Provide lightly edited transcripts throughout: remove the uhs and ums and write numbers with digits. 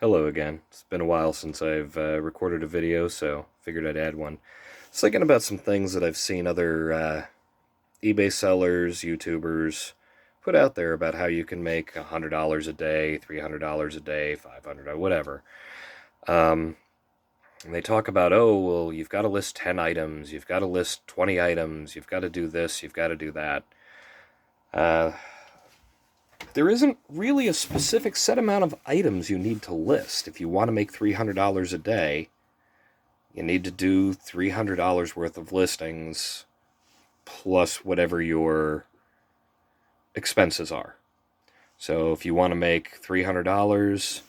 Hello again. It's been a while since I've recorded a video, so figured I'd add one. Just thinking about some things that I've seen other eBay sellers, YouTubers put out there about how you can make $100 a day, $300 a day, 500, whatever. Um, and they talk about, oh, well, you've got to list 10 items, you've got to list 20 items, you've got to do this, you've got to do that. Uh, there isn't really a specific set amount of items you need to list. If you want to make $300 a day, you need to do $300 worth of listings plus whatever your expenses are. So if you want to make $300,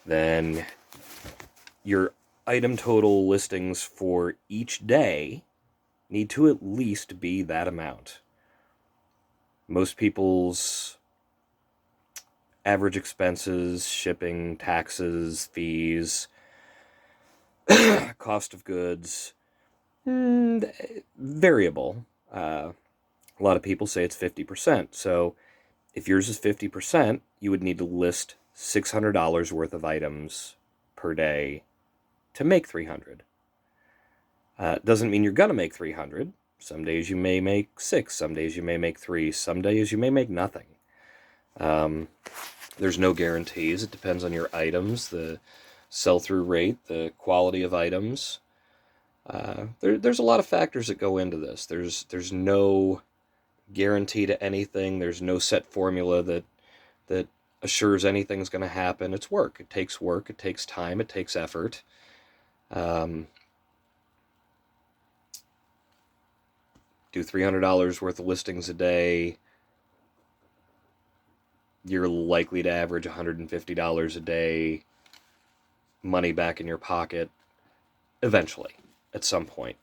then your item total listings for each day need to at least be that amount. Most people's average expenses, shipping, taxes, fees, cost of goods, variable. A lot of people say it's 50%. So if yours is 50%, you would need to list $600 worth of items per day to make 300. Doesn't mean you're going to make 300. Some days you may make 6, some days you may make 3, some days you may make nothing. There's no guarantees. It depends on your items, the sell-through rate, the quality of items. There's a lot of factors that go into this. There's no guarantee to anything. There's no set formula that assures anything's going to happen. It's work. It takes time, it takes effort. Do $300 worth of listings a day, you're likely to average $150 a day, money back in your pocket, eventually, at some point.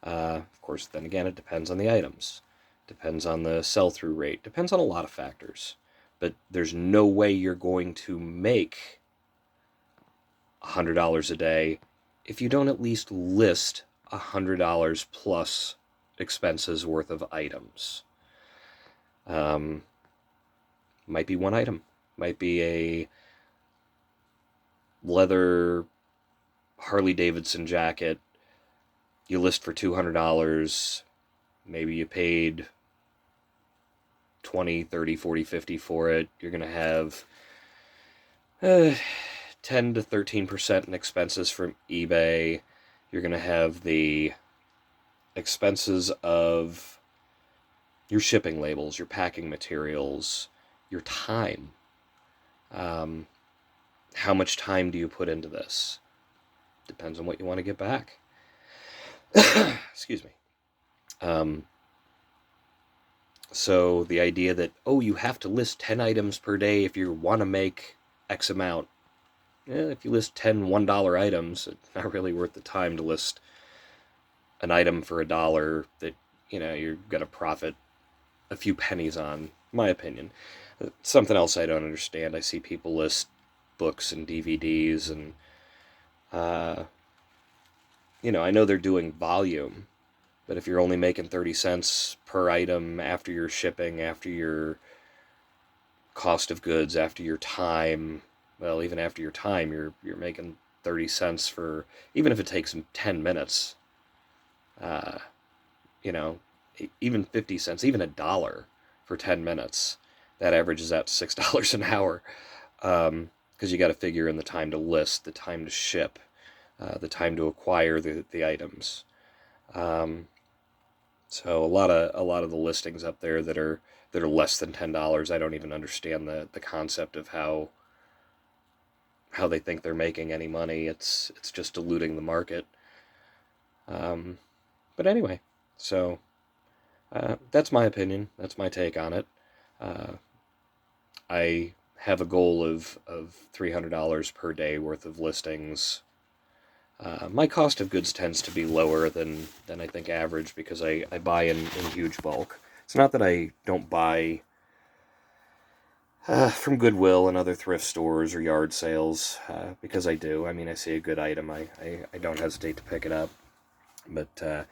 Of course, then again, it depends on the items, depends on the sell-through rate, depends on a lot of factors. But there's no way you're going to make $100 a day if you don't at least list $100 plus expenses worth of items. Might be one item. Might be a leather Harley Davidson jacket. You list for $200. Maybe you paid 20, 30, 40, 50 for it. You're going to have 10 to 13% in expenses from eBay. You're going to have the expenses of your shipping labels, your packing materials, your time. How much time do you put into this? Depends on what you want to get back. Excuse me. So the idea that, oh, you have to list 10 items per day if you want to make X amount. If you list 10 $1 items, it's not really worth the time to list an item for $1 that, you're going to profit a few pennies on, my opinion. Something else I don't understand. I see people list books and DVDs and, I know they're doing volume, but if you're only making 30 cents per item after your shipping, after your cost of goods, after your time, well, even after your time, you're making 30 cents for, even if it takes 10 minutes, even 50 cents, even $1 for 10 minutes, that averages out to $6 an hour. Because you got to figure in the time to list, the time to ship, the time to acquire the items. So a lot of the listings up there that are less than $10, I don't even understand the concept of how they think they're making any money. It's just diluting the market. But anyway, so that's my opinion. That's my take on it. I have a goal of $300 per day worth of listings. My cost of goods tends to be lower than I think average because I buy in huge bulk. It's not that I don't buy from Goodwill and other thrift stores or yard sales, because I do. I mean, I see a good item, I don't hesitate to pick it up. But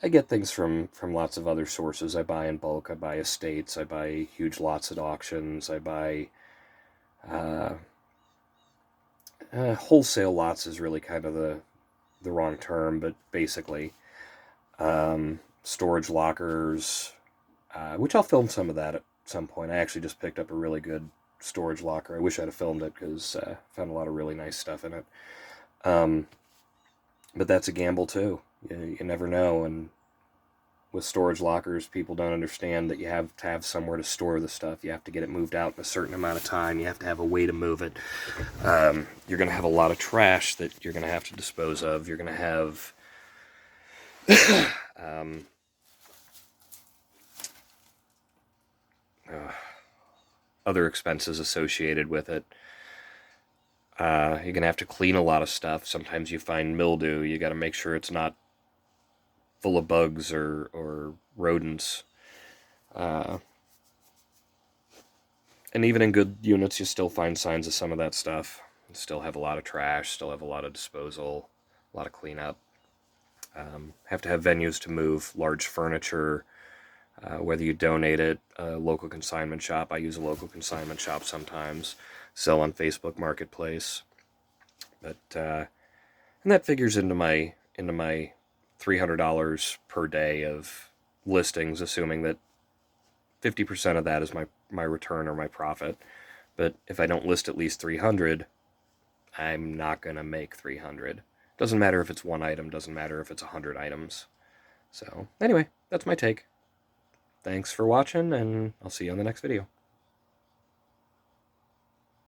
I get things from lots of other sources. I buy in bulk. I buy estates. I buy huge lots at auctions. I buy wholesale lots is really kind of the wrong term, but basically storage lockers, which I'll film some of that at some point. I actually just picked up a really good storage locker. I wish I'd have filmed it because I found a lot of really nice stuff in it. But that's a gamble too. You never know, and with storage lockers, people don't understand that you have to have somewhere to store the stuff. You have to get it moved out in a certain amount of time. You have to have a way to move it. You're going to have a lot of trash that you're going to have to dispose of. You're going to have other expenses associated with it. You're going to have to clean a lot of stuff. Sometimes you find mildew. You got to make sure it's not full of bugs or rodents. And even in good units, you still find signs of some of that stuff. You still have a lot of trash, still have a lot of disposal, a lot of cleanup. Have to have venues to move large furniture, whether you donate it, a local consignment shop. I use a local consignment shop sometimes, sell on Facebook Marketplace. But and that figures into my $300 per day of listings, assuming that 50% of that is my return or my profit. But if I don't list at least 300, I'm not going to make 300. Doesn't matter if it's one item, doesn't matter if it's 100 items. So anyway, that's my take. Thanks for watching, and I'll see you on the next video.